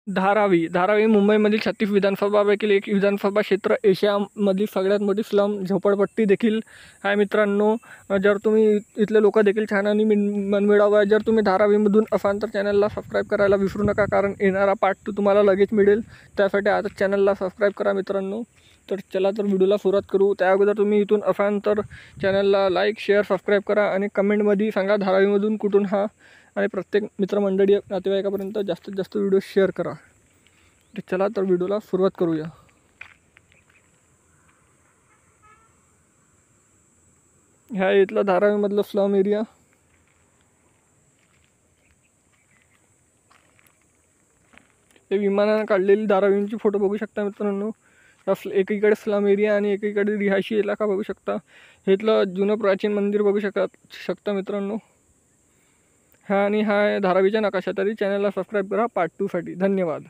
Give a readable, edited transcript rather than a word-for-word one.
धारावी मुंबईमधील 36 विधानसभापैकी एक विधानसभा क्षेत्र, एशियामधील सगळ्यात मोठी स्लम झोपडपट्टी देखील आहे मित्रांनो. जर तुम्ही इथले लोक देखील छान आणि मनमिळाऊ आहे. जर तुम्ही धारावीमधून असाल तर चॅनलला सबस्क्राईब करायला विसरू नका, कारण येणारा पार्ट 2 तुम्हाला लगेच मिळेल. त्यासाठी आजच चॅनलला सबस्क्राईब करा मित्रांनो. तर चला तर व्हिडिओला सुरुवात करू. त्या अगोदर तुम्ही इथून असाल तर चॅनलला लाईक, शेअर, सबस्क्राईब करा आणि कमेंटमध्ये सांगा धारावीमधून कुठून हा, आणि प्रत्येक मित्रमंडळी नातेवाईकापर्यंत जास्तीत जास्त व्हिडिओ शेअर करा. तर चला तर व्हिडिओला सुरुवात करूया. ह्या इथला धारावीमधलं स्लम एरिया. हे विमानानं काढलेली धारावींची फोटो बघू शकता मित्रांनो. एकीकडे स्लम एरिया आणि एकीकडे रिहायशी इलाका बघू शकता. हे इथलं जुनं प्राचीन मंदिर बघू शकता मित्रांनो. हा आणि हा धारावीच्या नकाशा. तरी चॅनलला सबस्क्राईब करा पार्ट 2 साठी. धन्यवाद.